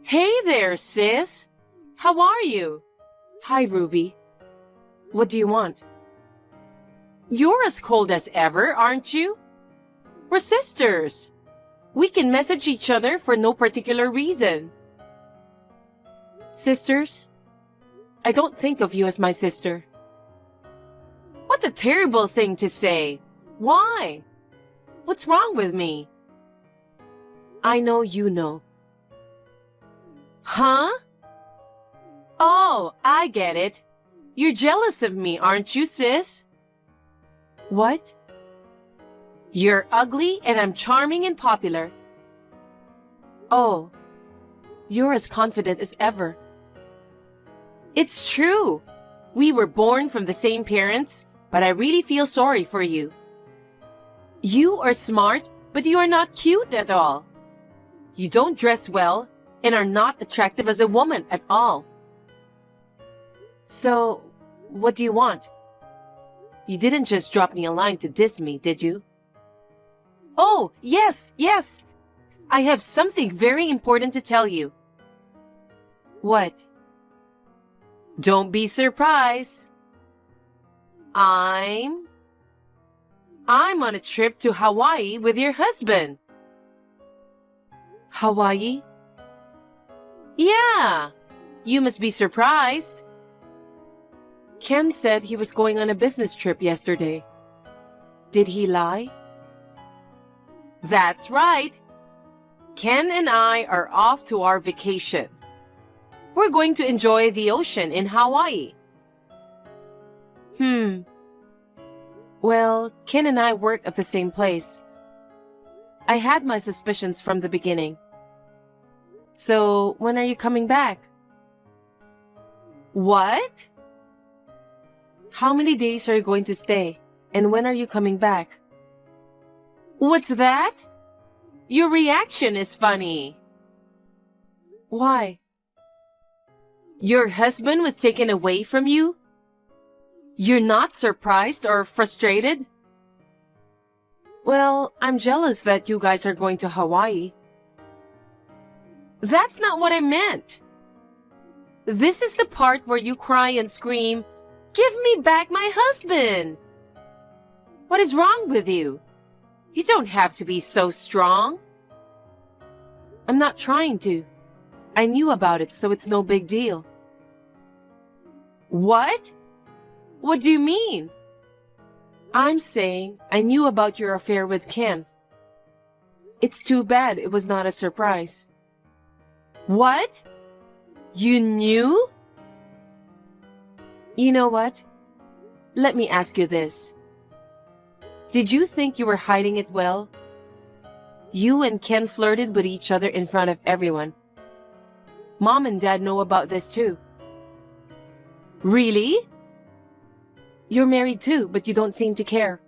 Hey there, sis. How are you? Hi, Ruby. What do you want? You're as cold as ever, aren't you? We're sisters. We can message each other for no particular reason. Sisters? I don't think of you as my sister. What a terrible thing to say. Why? What's wrong with me? I know you know. Huh? Oh, I get it. You're jealous of me, aren't you, sis? What? You're ugly and I'm charming and popular. Oh, you're as confident as ever. It's true. We were born from the same parents, but I really feel sorry for you. You are smart, but you are not cute at all. You don't dress well and are not attractive as a woman at all. So, what do you want? You didn't just drop me a line to diss me, did you? Oh, yes. I have something very important to tell you. What? Don't be surprised. I'm on a trip to Hawaii with your husband. Hawaii? Yeah, you must be surprised. Ken said he was going on a business trip yesterday. Did he lie? That's right. Ken and I are off to our vacation. We're going to enjoy the ocean in Hawaii. Well, Ken and I work at the same place. I had my suspicions from the beginning. So, when are you coming back? What? How many days are you going to stay? And when are you coming back? What's that? Your reaction is funny. Why? Your husband was taken away from you? You're not surprised or frustrated? Well, I'm jealous that you guys are going to Hawaii. That's not what I meant. This is the part where you cry and scream, "Give me back my husband!" What is wrong with you? You don't have to be so strong. I'm not trying to. I knew about it, so it's no big deal. What? What do you mean? I'm saying I knew about your affair with Ken. It's too bad it was not a surprise. What? You knew? You know what? Let me ask you this. Did you think you were hiding it well? You and Ken flirted with each other in front of everyone. Mom and Dad know about this too. Really? You're married too, but you don't seem to care.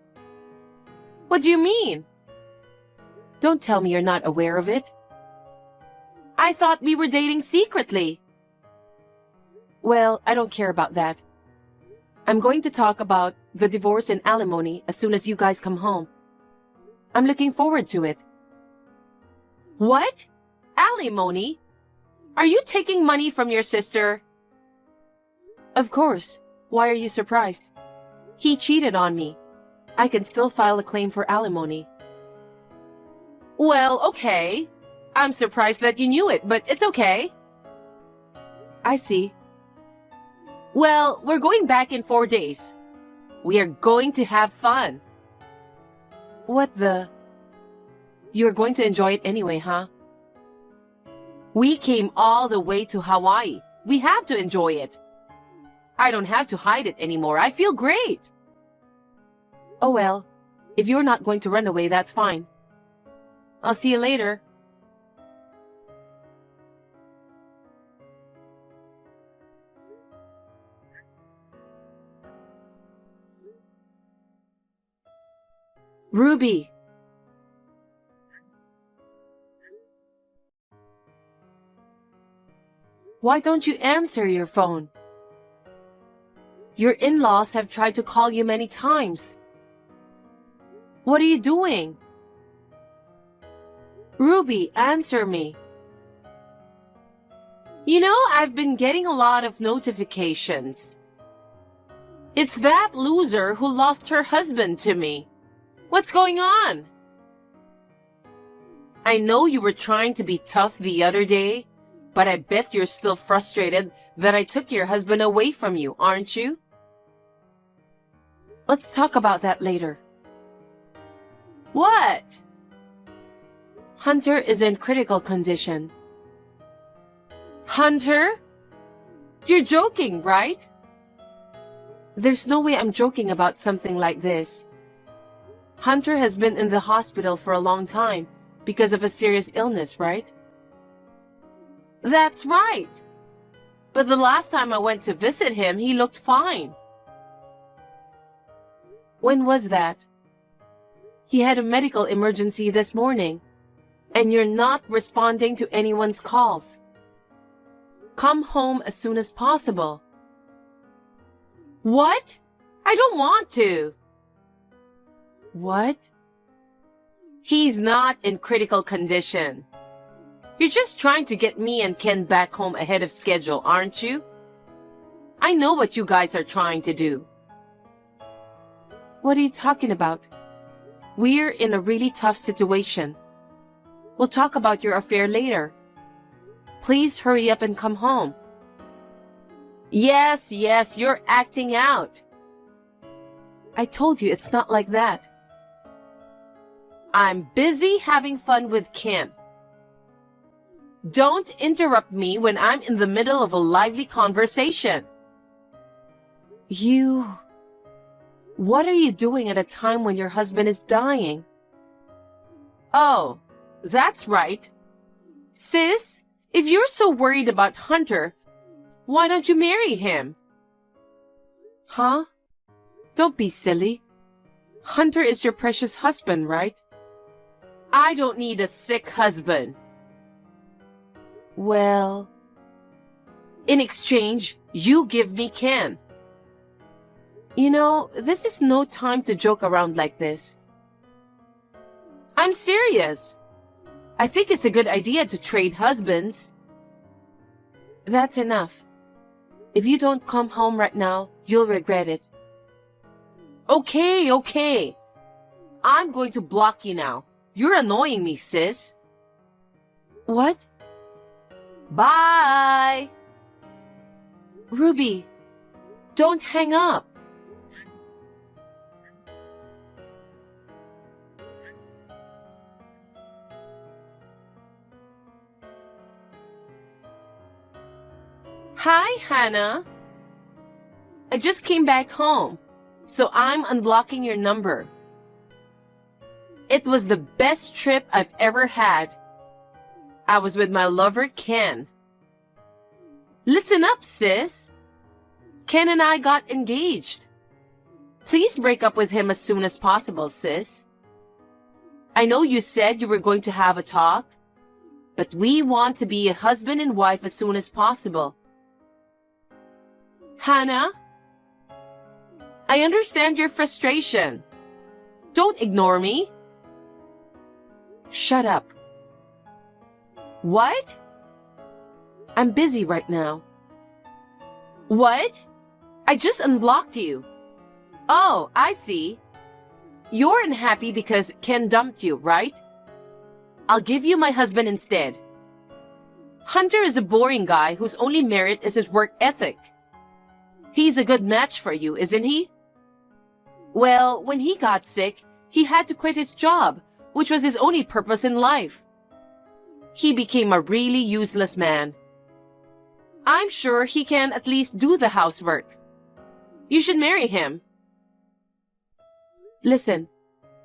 What do you mean? Don't tell me you're not aware of it. I thought we were dating secretly. Well, I don't care about that. I'm going to talk about the divorce and alimony as soon as you guys come home. I'm looking forward to it. What? Alimony? Are you taking money from your sister? Of course. Why are you surprised? He cheated on me. I can still file a claim for alimony. Well, okay. I'm surprised that you knew it, but it's okay. I see. Well, we're going back in 4 days. We are going to have fun. What the? You're going to enjoy it anyway, huh? We came all the way to Hawaii. We have to enjoy it. I don't have to hide it anymore. I feel great. Oh well, if you're not going to run away, that's fine. I'll see you later. Ruby! Why don't you answer your phone? Your in-laws have tried to call you many times. What are you doing? Ruby, answer me. You know, I've been getting a lot of notifications. It's that loser who lost her husband to me. What's going on? I know you were trying to be tough the other day, but I bet you're still frustrated that I took your husband away from you, aren't you? Let's talk about that later. What? Hunter is in critical condition. Hunter? You're joking, right? There's no way I'm joking about something like this. Hunter has been in the hospital for a long time because of a serious illness, right? That's right. But the last time I went to visit him, he looked fine. When was that? He had a medical emergency this morning, and you're not responding to anyone's calls. Come home as soon as possible. What? I don't want to. What? He's not in critical condition. You're just trying to get me and Ken back home ahead of schedule, aren't you? I know what you guys are trying to do. What are you talking about? We're in a really tough situation. We'll talk about your affair later. Please hurry up and come home. Yes, you're acting out. I told you it's not like that. I'm busy having fun with Ken. Don't interrupt me when I'm in the middle of a lively conversation. What are you doing at a time when your husband is dying? Oh, that's right. Sis, if you're so worried about Hunter, why don't you marry him? Huh? Don't be silly. Hunter is your precious husband, right? I don't need a sick husband. Well, in exchange, you give me Ken. You know, this is no time to joke around like this. I'm serious. I think it's a good idea to trade husbands. That's enough. If you don't come home right now, you'll regret it. Okay. I'm going to block you now. You're annoying me, sis. What? Bye! Ruby, don't hang up. Hi, Hannah. I just came back home, so I'm unblocking your number. It was the best trip I've ever had. I was with my lover, Ken. Listen up, sis. Ken and I got engaged. Please break up with him as soon as possible, sis. I know you said you were going to have a talk, but we want to be a husband and wife as soon as possible. Hannah, I understand your frustration. Don't ignore me. Shut up. What? I'm busy right now. What? I just unblocked you. Oh, I see. You're unhappy because Ken dumped you, right? I'll give you my husband instead. Hunter is a boring guy whose only merit is his work ethic. He's a good match for you, isn't he? Well, when he got sick, he had to quit his job, which was his only purpose in life. He became a really useless man. I'm sure he can at least do the housework. You should marry him. Listen,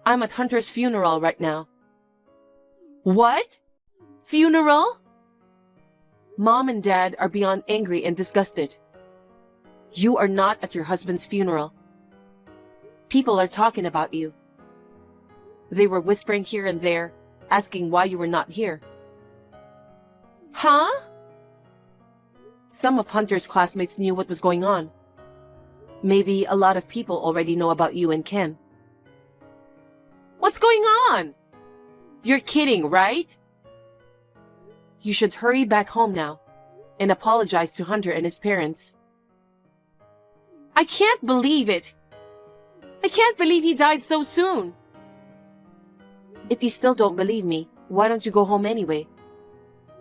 I'm at Hunter's funeral right now. What? Funeral? Mom and Dad are beyond angry and disgusted. You are not at your husband's funeral. People are talking about you. They were whispering here and there, asking why you were not here. Huh? Some of Hunter's classmates knew what was going on. Maybe a lot of people already know about you and Ken. What's going on? You're kidding, right? You should hurry back home now. and apologized to Hunter and his parents. I can't believe it. I can't believe he died so soon. If you still don't believe me, why don't you go home anyway?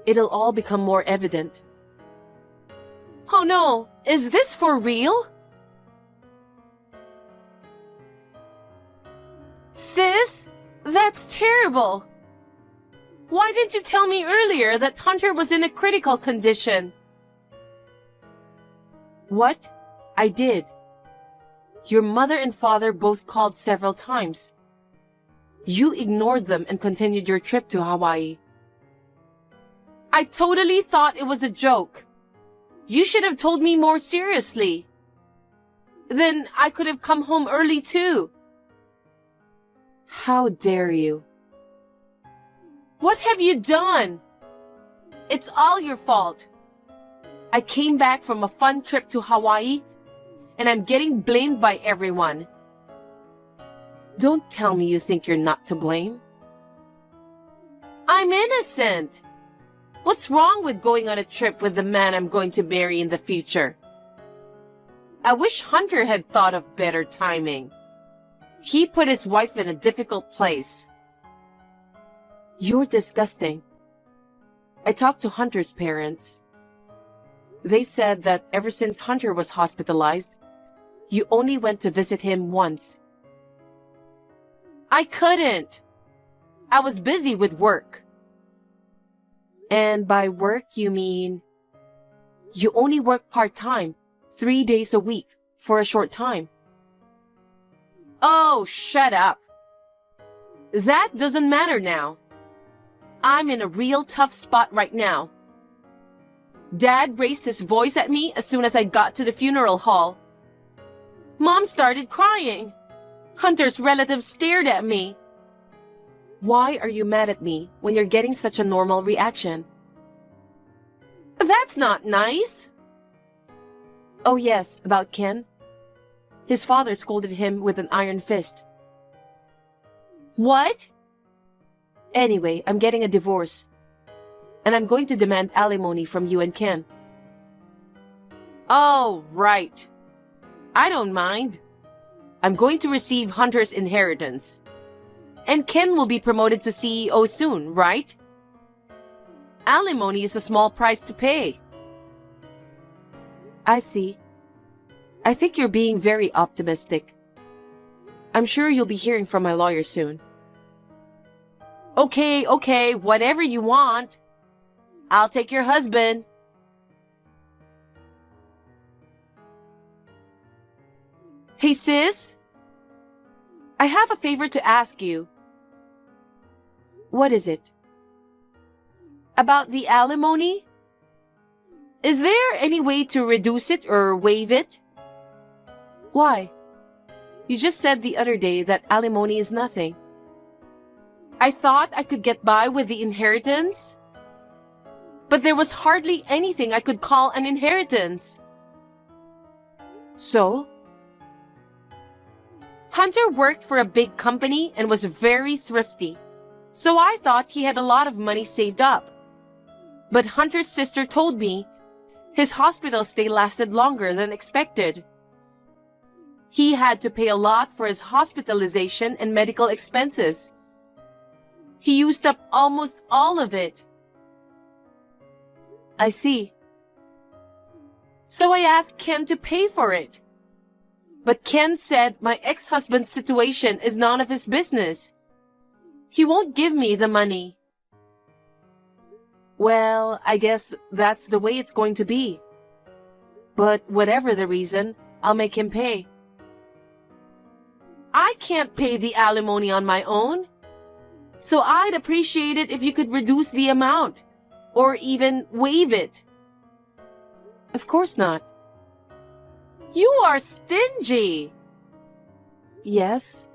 It'll all become more evident. Oh no, is this for real? Sis, that's terrible. Why didn't you tell me earlier that Hunter was in a critical condition? What? I did. Your mother and father both called several times. You ignored them and continued your trip to Hawaii. I totally thought it was a joke. You should have told me more seriously. Then I could have come home early too. How dare you? What have you done? It's all your fault. I came back from a fun trip to Hawaii, and I'm getting blamed by everyone. Don't tell me you think you're not to blame. I'm innocent. What's wrong with going on a trip with the man I'm going to marry in the future? I wish Hunter had thought of better timing. He put his wife in a difficult place. You're disgusting. I talked to Hunter's parents. They said that ever since Hunter was hospitalized, you only went to visit him once. I couldn't. I was busy with work. And by work, you mean you only work part-time, 3 days a week, for a short time. Oh, shut up. That doesn't matter now. I'm in a real tough spot right now. Dad raised his voice at me as soon as I got to the funeral hall. Mom started crying. Hunter's relatives stared at me. Why are you mad at me when you're getting such a normal reaction? That's not nice. Oh yes, about Ken. His father scolded him with an iron fist. What? Anyway, I'm getting a divorce. And I'm going to demand alimony from you and Ken. Oh, right. I don't mind. I'm going to receive Hunter's inheritance. And Ken will be promoted to CEO soon, right? Alimony is a small price to pay. I see. I think you're being very optimistic. I'm sure you'll be hearing from my lawyer soon. Okay, whatever you want. I'll take your husband. Hey, sis. I have a favor to ask you. What is it? About the alimony? Is there any way to reduce it or waive it? Why? You just said the other day that alimony is nothing. I thought I could get by with the inheritance. But there was hardly anything I could call an inheritance. So? Hunter worked for a big company and was very thrifty. So I thought he had a lot of money saved up. But Hunter's sister told me his hospital stay lasted longer than expected. He had to pay a lot for his hospitalization and medical expenses. He used up almost all of it. I see. So I asked Ken to pay for it. But Ken said my ex-husband's situation is none of his business. He won't give me the money. Well, I guess that's the way it's going to be. But whatever the reason, I'll make him pay. I can't pay the alimony on my own. So I'd appreciate it if you could reduce the amount. Or even waive it. Of course not. You are stingy. Yes.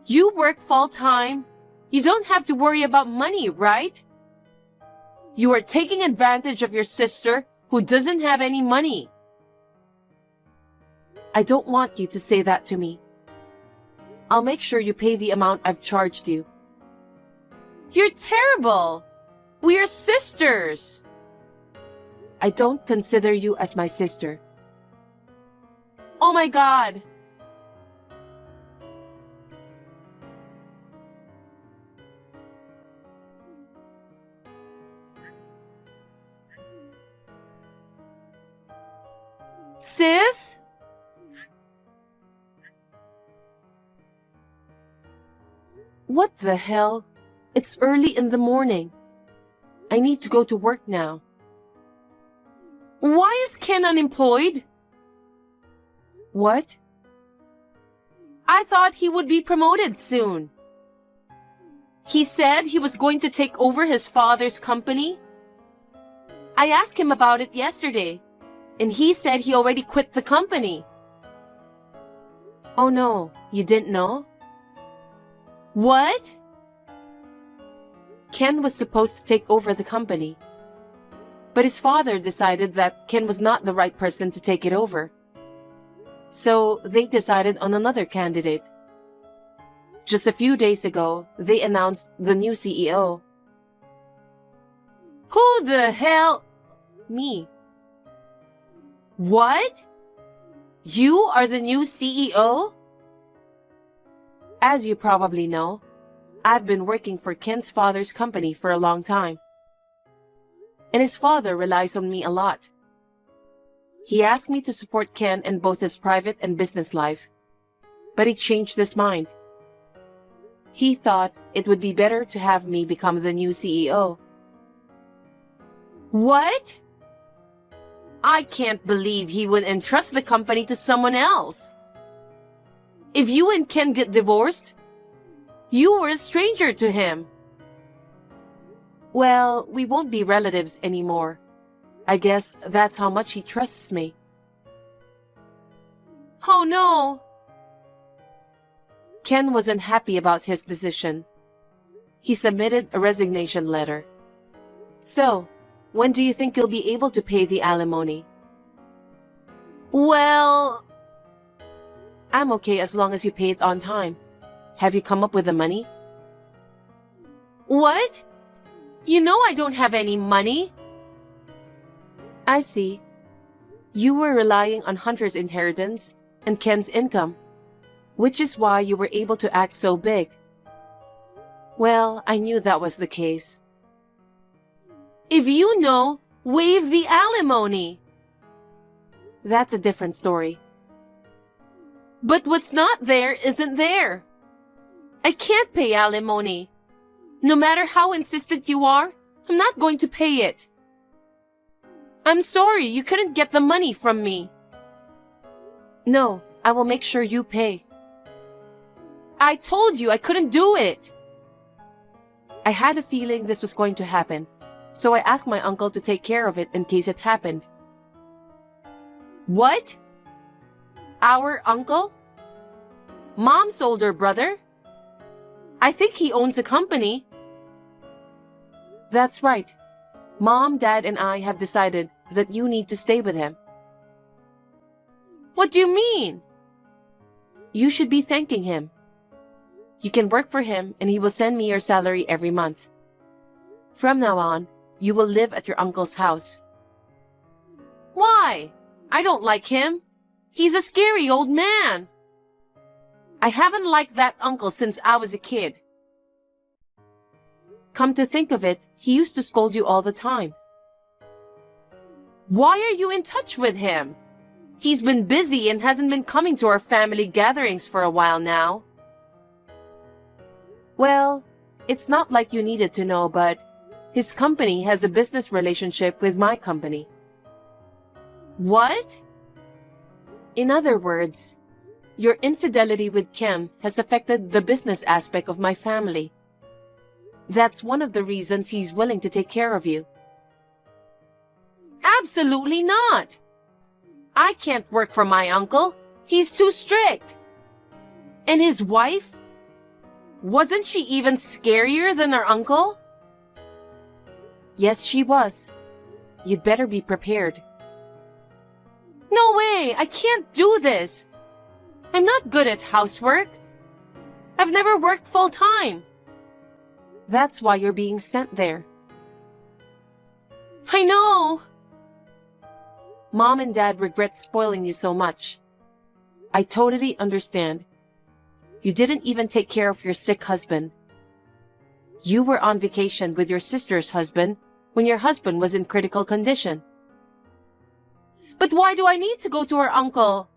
You work full-time. You don't have to worry about money, right? You are taking advantage of your sister who doesn't have any money. I don't want you to say that to me. I'll make sure you pay the amount I've charged you. You're terrible. We are sisters. I don't consider you as my sister. Oh my God! Sis? What the hell? It's early in the morning. I need to go to work now. Why is Ken unemployed? What? I thought he would be promoted soon. He said he was going to take over his father's company. I asked him about it yesterday, and he said he already quit the company. Oh no, you didn't know? What? Ken was supposed to take over the company. But his father decided that Ken was not the right person to take it over. So they decided on another candidate. Just a few days ago, they announced the new CEO. Who the hell? Me. What? You are the new CEO? As you probably know, I've been working for Ken's father's company for a long time. And his father relies on me a lot. He asked me to support Ken in both his private and business life, but he changed his mind. He thought it would be better to have me become the new CEO. What? I can't believe he would entrust the company to someone else. If you and Ken get divorced, you were a stranger to him. Well, we won't be relatives anymore. I guess that's how much he trusts me. Oh no! Ken wasn't happy about his decision. He submitted a resignation letter. So, when do you think you'll be able to pay the alimony? Well, I'm okay as long as you pay it on time. Have you come up with the money? what? You know I don't have any money. I see. You were relying on Hunter's inheritance and Ken's income, which is why you were able to act so big. Well, I knew that was the case. If you know, waive the alimony. That's a different story. But what's not there isn't there. I can't pay alimony. No matter how insistent you are, I'm not going to pay it. I'm sorry you couldn't get the money from me. No, I will make sure you pay. I told you I couldn't do it. I had a feeling this was going to happen, so I asked my uncle to take care of it in case it happened. What? Our uncle? Mom's older brother? I think he owns a company. That's right. Mom, Dad, and I have decided that you need to stay with him. What do you mean? You should be thanking him. You can work for him and he will send me your salary every month. From now on, you will live at your uncle's house. Why? I don't like him. He's a scary old man. I haven't liked that uncle since I was a kid. Come to think of it, he used to scold you all the time. Why are you in touch with him? He's been busy and hasn't been coming to our family gatherings for a while now. Well, it's not like you needed to know, but his company has a business relationship with my company. What? In other words, your infidelity with Ken has affected the business aspect of my family. That's one of the reasons he's willing to take care of you. Absolutely not. I can't work for my uncle. He's too strict. And his wife? Wasn't she even scarier than her uncle? Yes, she was. You'd better be prepared. No way! I can't do this! I'm not good at housework. I've never worked full-time. That's why you're being sent there. I know. Mom and Dad regret spoiling you so much. I totally understand. You didn't even take care of your sick husband. You were on vacation with your sister's husband when your husband was in critical condition. But why do I need to go to her uncle?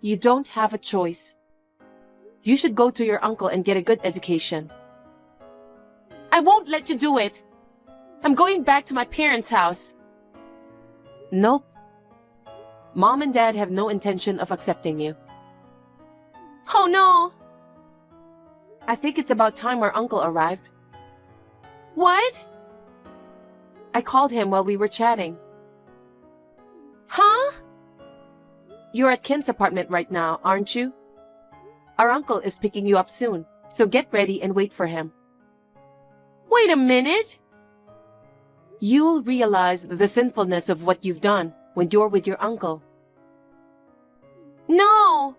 You don't have a choice. You should go to your uncle and get a good education. I won't let you do it. I'm going back to my parents' house. Nope. Mom and Dad have no intention of accepting you. Oh no! I think it's about time our uncle arrived. What? I called him while we were chatting. Huh? You're at Ken's apartment right now, aren't you? Our uncle is picking you up soon, so get ready and wait for him. Wait a minute. You'll realize the sinfulness of what you've done when you're with your uncle. No!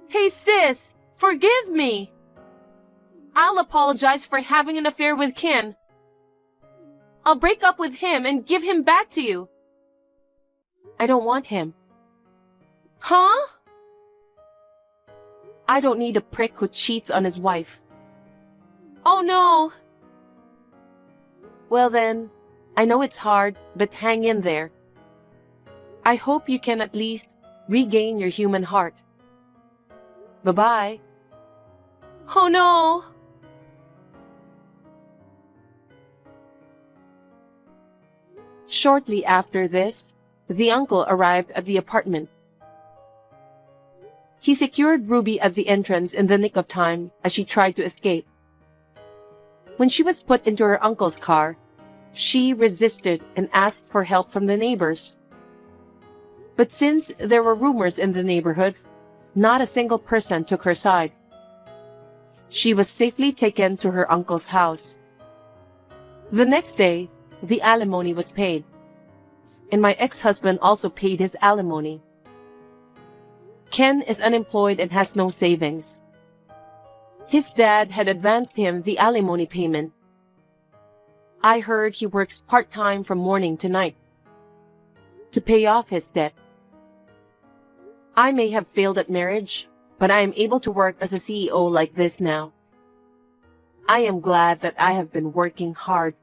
Hey sis, forgive me. I'll apologize for having an affair with Ken. I'll break up with him and give him back to you. I don't want him. Huh? I don't need a prick who cheats on his wife. Oh no. Well then, I know it's hard, but hang in there. I hope you can at least regain your human heart. Bye-bye. Oh no. Shortly after this, the uncle arrived at the apartment. He secured Ruby at the entrance in the nick of time as she tried to escape. When she was put into her uncle's car, she resisted and asked for help from the neighbors. But since there were rumors in the neighborhood, not a single person took her side. She was safely taken to her uncle's house. The next day, the alimony was paid, and my ex-husband also paid his alimony. Ken is unemployed and has no savings. His dad had advanced him the alimony payment. I heard he works part-time from morning to night to pay off his debt. I may have failed at marriage, but I am able to work as a CEO like this now. I am glad that I have been working hard